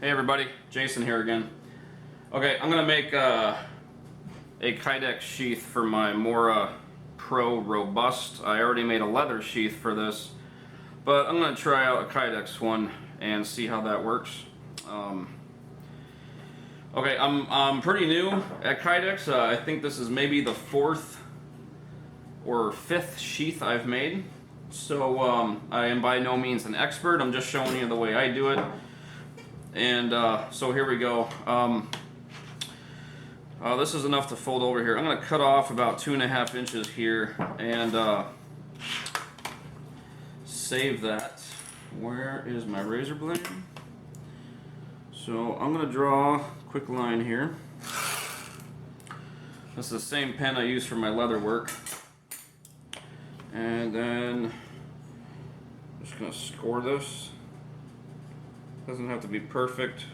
Hey everybody, Jason here again. Okay, I'm gonna make a kydex sheath for my Mora Pro Robust. I already made a leather sheath for this, but I'm gonna try out a kydex one and see how that works. Okay, I'm pretty new at kydex. I think this is maybe the 4th or 5th sheath I've made. So I am by no means an expert. I'm just showing you the way I do it. And so here we go. This is enough to fold over here. I'm going to cut off about 2.5 inches here and save that. Where is my razor blade? So I'm going to draw a quick line here. This is the same pen I use for my leather work. And then I'm just going to score this. Doesn't have to be perfect.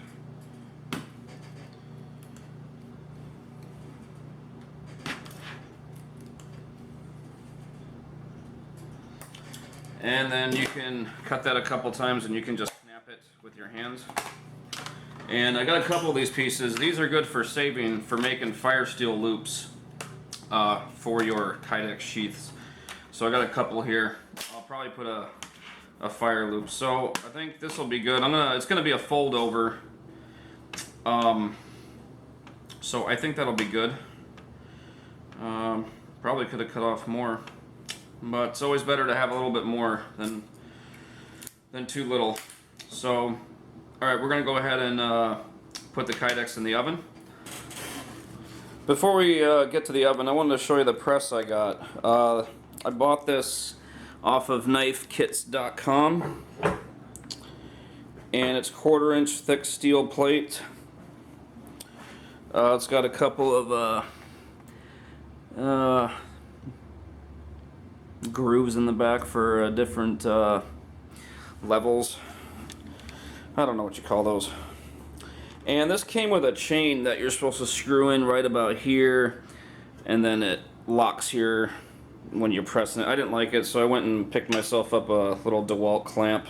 And then you can cut that a couple times and you can just snap it with your hands. And I got a couple of these pieces. These are good for making fire steel loops for your kydex sheaths. So I got a couple here. I'll probably put a fire loop. So I think this will be good. It's gonna be a fold over. So I think that'll be good. Probably could have cut off more, but it's always better to have a little bit more than too little. So, all right, we're gonna go ahead and put the kydex in the oven. Before we get to the oven, I wanted to show you the press I got. I bought this off of knifekits.com, and it's 1/4 inch thick steel plate. It's got a couple of grooves in the back for different levels. I don't know what you call those. And this came with a chain that you're supposed to screw in right about here, and then it locks here when you're pressing it. I didn't like it, so I went and picked myself up a little DeWalt clamp.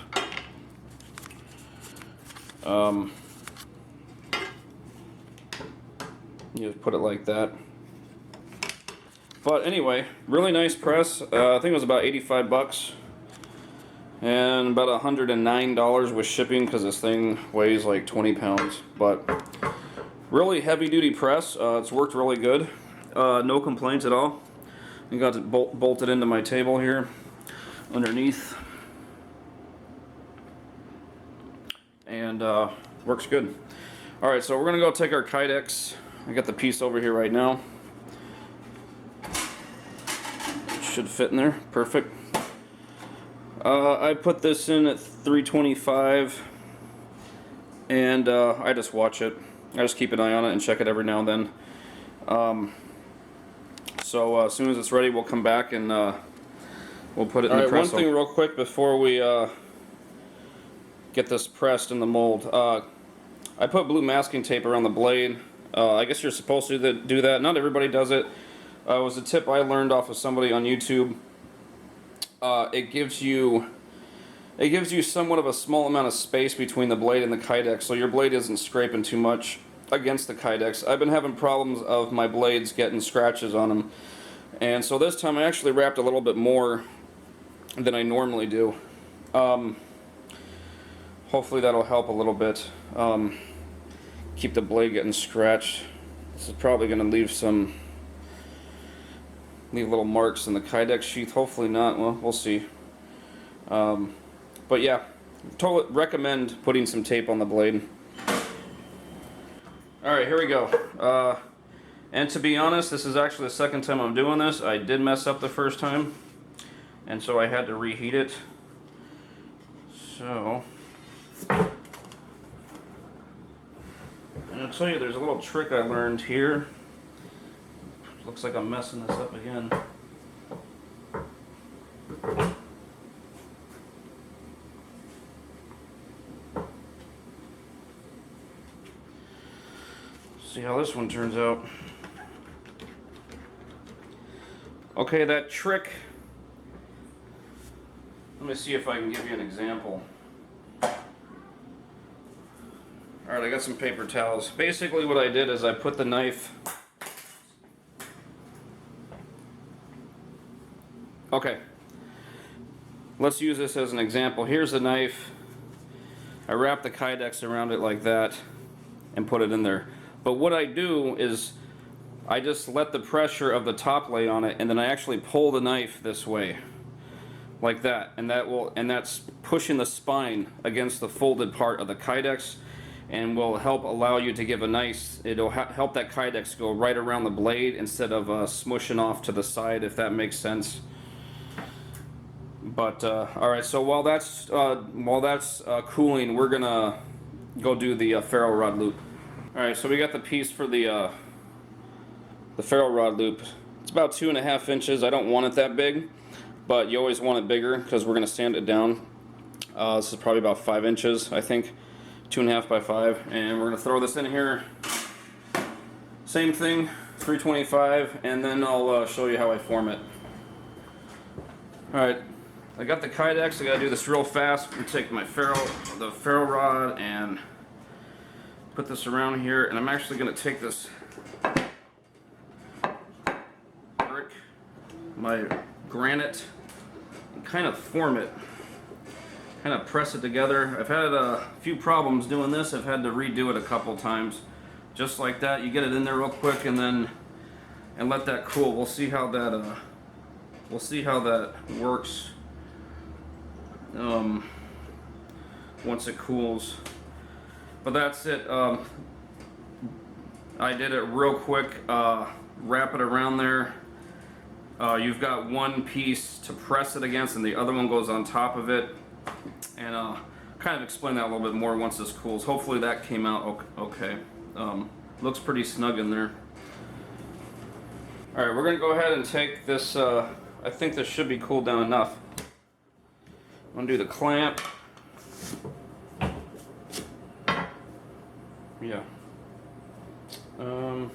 You just put it like that. But anyway, really nice press. I think it was about 85 bucks. And about $109 with shipping because this thing weighs like 20 pounds. But really heavy duty press. It's worked really good. No complaints at all. I got it bolted into my table here underneath. And works good. Alright, so we're going to go take our kydex. I got the piece over here right now. It should fit in there. Perfect. I put this in at 325, and I just watch it. I just keep an eye on it and check it every now and then. So as soon as it's ready, we'll come back and we'll put it in the press. One thing real quick before we get this pressed in the mold. I put blue masking tape around the blade. I guess you're supposed to do that. Not everybody does it. It was a tip I learned off of somebody on YouTube. It gives you somewhat of a small amount of space between the blade and the kydex, so your blade isn't scraping too much against the kydex. I've been having problems of my blades getting scratches on them, and so this time I actually wrapped a little bit more than I normally do. Hopefully that'll help a little bit. Keep the blade getting scratched. This is probably going to leave little marks in the kydex sheath. Hopefully not. Well, we'll see. But yeah, totally recommend putting some tape on the blade. Alright, here we go. And to be honest, this is actually the second time I'm doing this. I did mess up the first time, and so I had to reheat it. So I'll tell you, there's a little trick I learned here. Looks like I'm messing this up again. See how this one turns out. Okay, that trick. Let me see if I can give you an example. Alright, I got some paper towels. Basically what I did is I put the knife... Okay. Let's use this as an example. Here's the knife. I wrap the kydex around it like that and put it in there. But what I do is I just let the pressure of the top lay on it, and then I actually pull the knife this way. Like that. And that's pushing the spine against the folded part of the kydex, and will help allow you to give a nice, it'll help that kydex go right around the blade instead of smushing off to the side, if that makes sense. But alright, so while that's cooling, we're gonna go do the ferro rod loop. Alright, so we got the piece for the ferro rod loop. It's about 2.5 inches. I don't want it that big, but you always want it bigger because we're gonna sand it down. This is probably about 5 inches, I think. 2.5 by 5, and we're gonna throw this in here. Same thing, 325, and then I'll show you how I form it. Alright, I got the kydex. I gotta do this real fast. I'm gonna take my the ferro rod and put this around here, and I'm actually gonna take this brick, my granite, and kind of form it. Kind of press it together. I've had a few problems doing this. I've had to redo it a couple times. Just like that, you get it in there real quick and let that cool. We'll see how that works once it cools. But that's it. I did it real quick. Wrap it around there. You've got one piece to press it against, and the other one goes on top of it. And kind of explain that a little bit more once this cools. Hopefully that came out okay. Looks pretty snug in there. Alright, we're going to go ahead and take this, I think this should be cooled down enough. I'm going to do the clamp. Yeah. So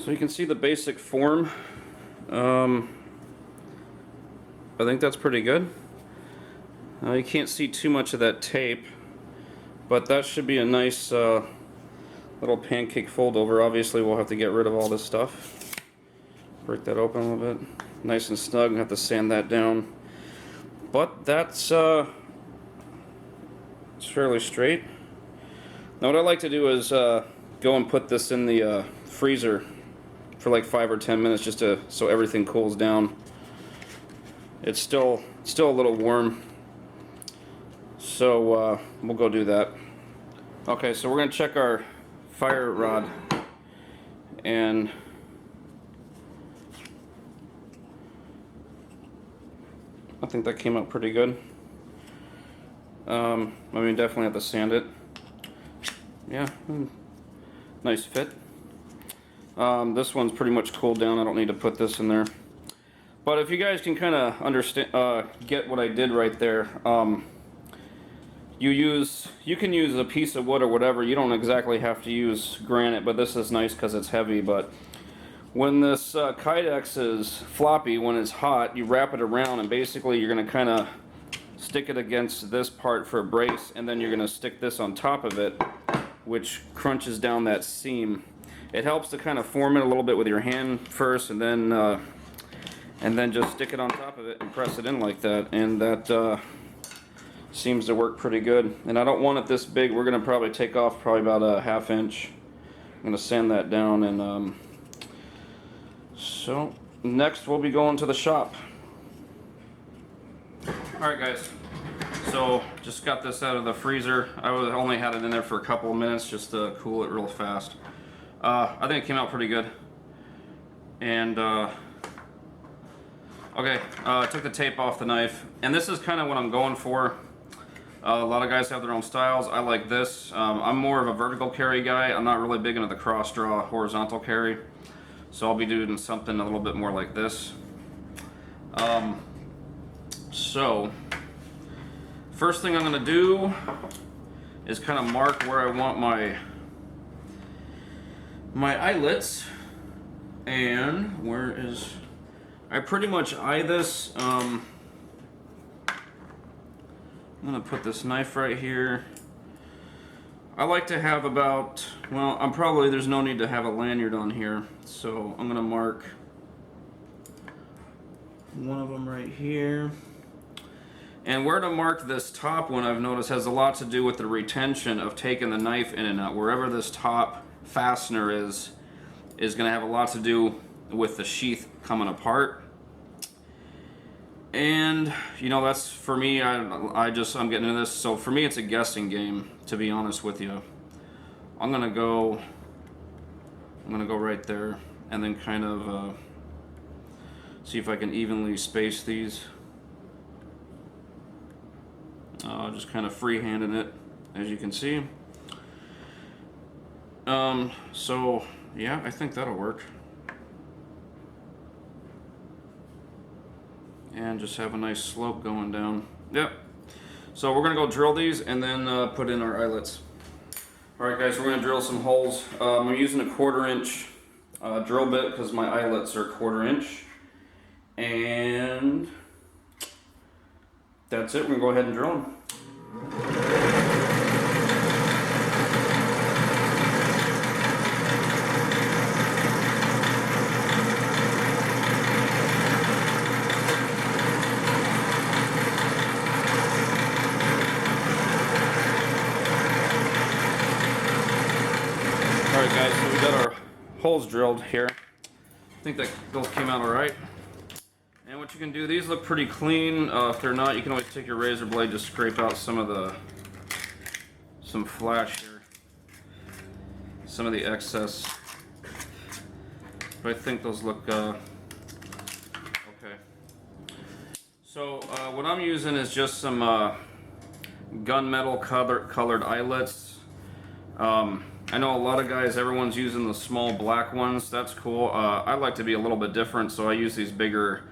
you can see the basic form. I think that's pretty good. You can't see too much of that tape, but that should be a nice little pancake fold over. Obviously we'll have to get rid of all this stuff. Break that open a little bit. Nice and snug, have to sand that down. But that's it's fairly straight. Now what I like to do is go and put this in the freezer for like 5 or 10 minutes just so everything cools down. It's still a little warm, so we'll go do that. Okay, so we're gonna check our fire rod, and I think that came out pretty good. I mean, definitely have to sand it. Yeah, nice fit. This one's pretty much cooled down. I don't need to put this in there. But if you guys can kind of understand, get what I did right there, you can use a piece of wood or whatever. You don't exactly have to use granite, but this is nice because it's heavy. But when this kydex is floppy, when it's hot, you wrap it around, and basically you're going to kind of stick it against this part for a brace, and then you're going to stick this on top of it, which crunches down that seam. It helps to kind of form it a little bit with your hand first, and then just stick it on top of it and press it in like that, and that seems to work pretty good. And I don't want it this big. We're going to probably take off probably about a 1/2 inch. I'm going to sand that down, and so next we'll be going to the shop. Alright guys, so just got this out of the freezer. I only had it in there for a couple of minutes just to cool it real fast. I think it came out pretty good. And okay, I took the tape off the knife, and this is kind of what I'm going for. A lot of guys have their own styles. I like this. I'm more of a vertical carry guy. I'm not really big into the cross draw horizontal carry, so I'll be doing something a little bit more like this. So first thing I'm going to do is kind of mark where I want my eyelets, and where is, I pretty much eye this I'm gonna put this knife right here. I like to have about, well, there's no need to have a lanyard on here, so I'm gonna mark one of them right here. And where to mark this top one, I've noticed, has a lot to do with the retention of taking the knife in and out. Wherever this top fastener is gonna have a lot to do with the sheath coming apart. And you know, that's for me, I'm getting into this, so for me it's a guessing game, to be honest with you. I'm gonna go right there and then kind of see if I can evenly space these. Just kind of free-handing it, as you can see. So yeah, I think that'll work. And just have a nice slope going down. Yep. So we're gonna go drill these and then put in our eyelets. All right, guys, we're gonna drill some holes. I'm using a 1/4 inch drill bit because my eyelets are 1/4 inch. And that's it. We're gonna go ahead and drill them. Alright guys, so we got our holes drilled here. I think that those came out alright. And what you can do, these look pretty clean. If they're not, you can always take your razor blade to scrape out some flash here. Some of the excess. But I think those look okay. So what I'm using is just some gunmetal colored eyelets. I know a lot of guys, everyone's using the small black ones. That's cool. I like to be a little bit different, so I use these bigger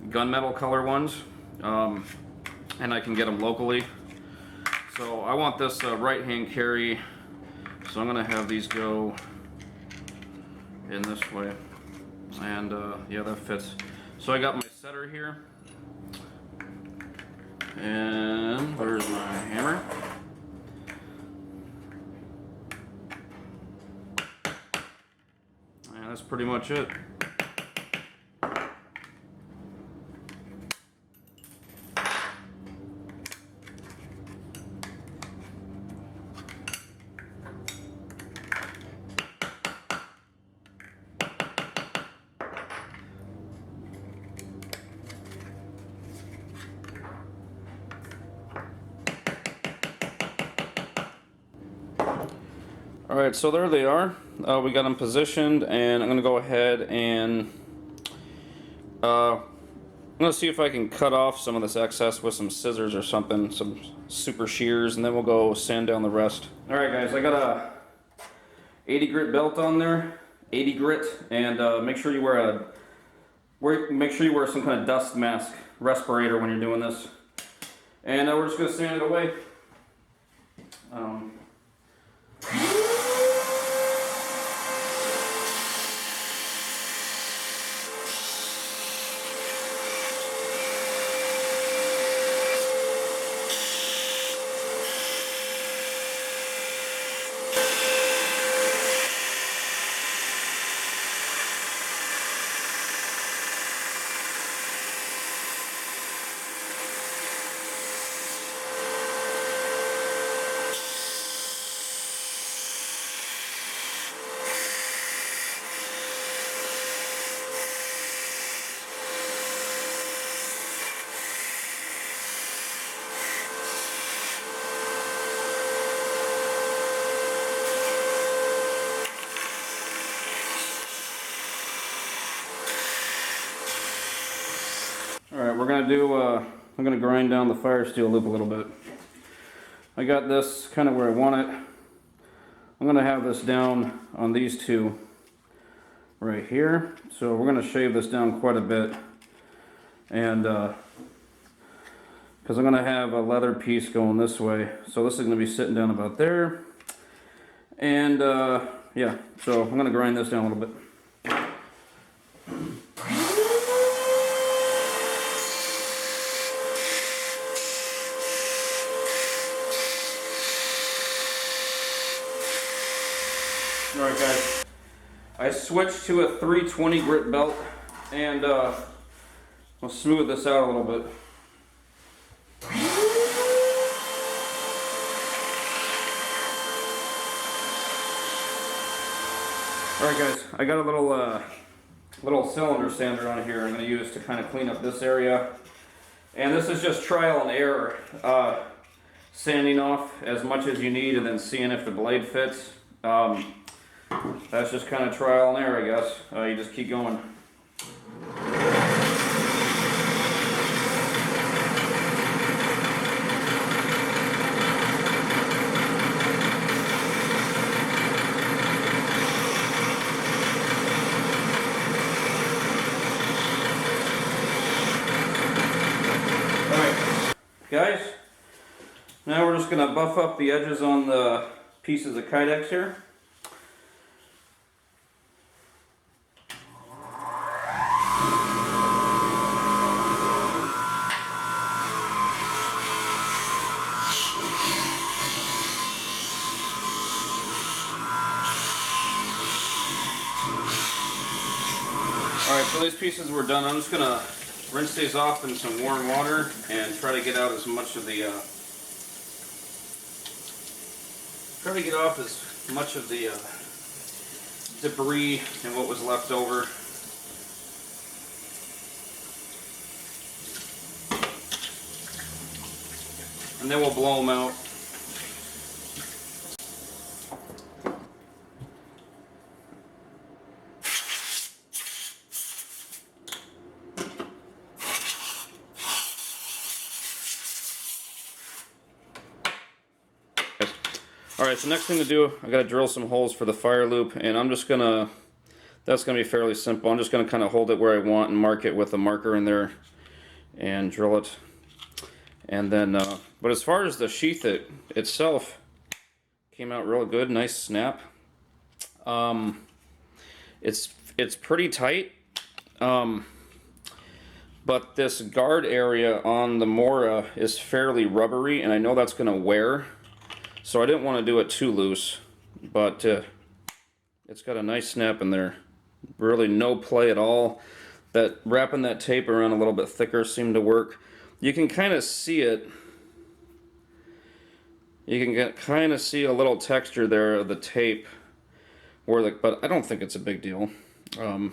gunmetal color ones, and I can get them locally. So I want this right hand carry, so I'm gonna have these go in this way, and yeah, that fits. So I got my setter here, and where's my hammer? And that's pretty much it. Alright, so there they are. We got them positioned, and I'm going to go ahead and I'm going to see if I can cut off some of this excess with some scissors or something, some super shears, and then we'll go sand down the rest. Alright guys, I got a 80 grit belt on there, 80 grit, and make sure you wear some kind of dust mask, respirator when you're doing this. And we're just going to sand it away. Alright, we're going to do, I'm going to grind down the fire steel loop a little bit. I got this kind of where I want it. I'm going to have this down on these two right here. So we're going to shave this down quite a bit. And, because I'm going to have a leather piece going this way. So this is going to be sitting down about there. And, yeah, so I'm going to grind this down a little bit. Alright guys, I switched to a 320 grit belt, and I'll smooth this out a little bit. Alright guys, I got a little cylinder sander on here I'm going to use to kind of clean up this area. And this is just trial and error. Sanding off as much as you need and then seeing if the blade fits. That's just kind of trial and error, I guess. You just keep going. Alright, guys, now we're just going to buff up the edges on the pieces of kydex here. Alright, so these pieces were done. I'm just going to rinse these off in some warm water and try to get out as much of the debris and what was left over. And then we'll blow them out. Alright, so next thing to do, I gotta drill some holes for the fire loop, and that's gonna be fairly simple. I'm just gonna kind of hold it where I want and mark it with a marker in there and drill it. And then, but as far as the sheath itself, came out real good, nice snap. It's pretty tight, but this guard area on the Mora is fairly rubbery, and I know that's gonna wear. So I didn't want to do it too loose, but it's got a nice snap in there. Really no play at all. That wrapping that tape around a little bit thicker seemed to work. You can kind of see it. You can kind of see a little texture there of the tape, but I don't think it's a big deal. But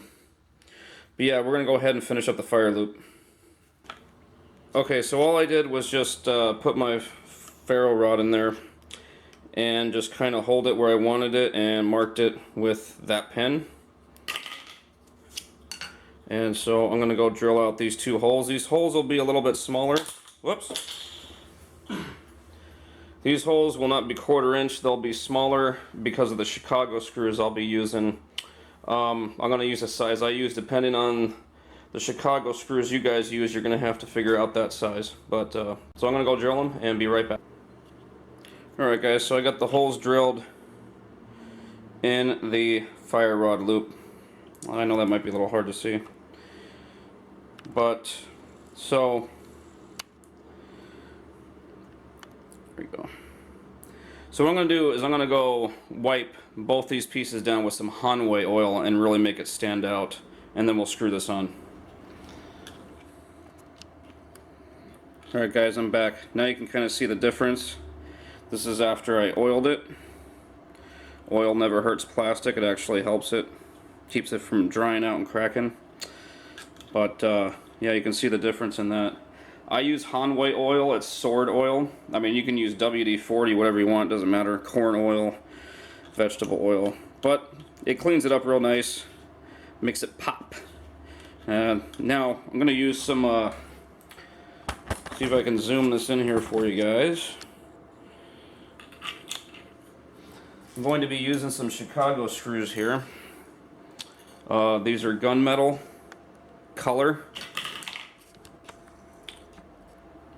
yeah, we're gonna go ahead and finish up the fire loop. Okay, so all I did was just put my ferro rod in there and just kind of hold it where I wanted it and marked it with that pen. And so I'm going to go drill out these two holes. These holes will be a little bit smaller. Whoops. These holes will not be 1/4 inch. They'll be smaller because of the Chicago screws I'll be using. I'm going to use a size I use depending on the Chicago screws you guys use. You're going to have to figure out that size. But so I'm going to go drill them and be right back. Alright guys, so I got the holes drilled in the fire rod loop. I know that might be a little hard to see. But, so, there we go. So what I'm going to do is I'm going to go wipe both these pieces down with some Hanwei oil and really make it stand out. And then we'll screw this on. Alright guys, I'm back. Now you can kind of see the difference. This is after I oiled it. Oil never hurts plastic, it actually helps it. Keeps it from drying out and cracking. But yeah, you can see the difference in that. I use Hanwei oil, it's sword oil. I mean, you can use WD-40, whatever you want, doesn't matter. Corn oil, vegetable oil. But it cleans it up real nice, makes it pop. And now I'm gonna use some, see if I can zoom this in here for you guys. I'm going to be using some Chicago screws here. These are gunmetal color.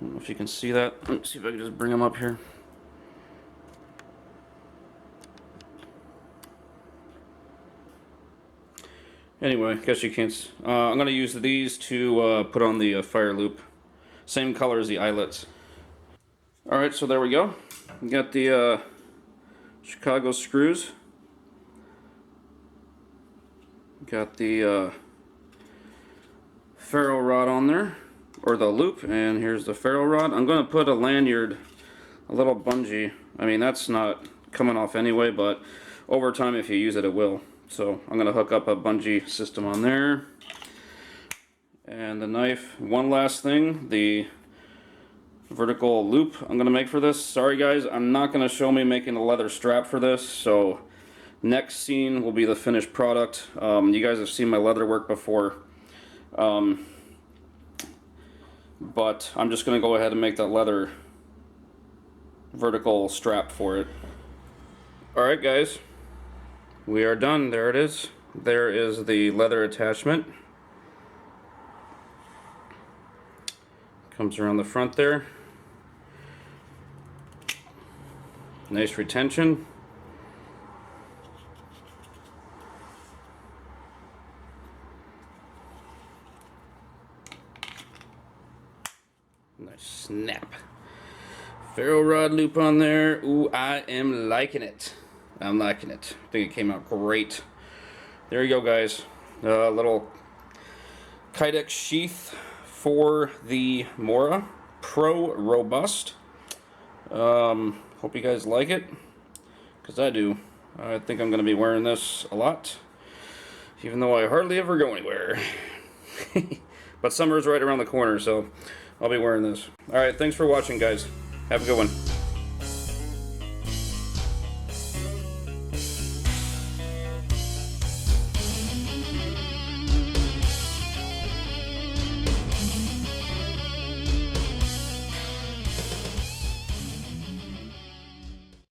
I don't know if you can see that. Let me see if I can just bring them up here. Anyway, I guess you can't. I'm going to use these to put on the fire loop. Same color as the eyelets. Alright, so there we go. We got the Chicago screws. Got the ferro rod on there, or the loop, and here's the ferro rod. I'm going to put a lanyard, a little bungee. I mean, that's not coming off anyway, but over time if you use it, it will. So I'm going to hook up a bungee system on there. And the knife, one last thing, the vertical loop I'm going to make for this. Sorry guys, I'm not going to show me making a leather strap for this, so next scene will be the finished product. You guys have seen my leather work before, but I'm just going to go ahead and make that leather vertical strap for it. Alright guys, we are done. There it is. There is the leather attachment. Comes around the front there. Nice retention. Nice snap. Ferro rod loop on there. Ooh, I am liking it. I'm liking it. I think it came out great. There you go, guys. A little kydex sheath for the Mora Pro Robust. Hope you guys like it, because I do. I think I'm going to be wearing this a lot, even though I hardly ever go anywhere. But summer's right around the corner, so I'll be wearing this. Alright, thanks for watching, guys. Have a good one.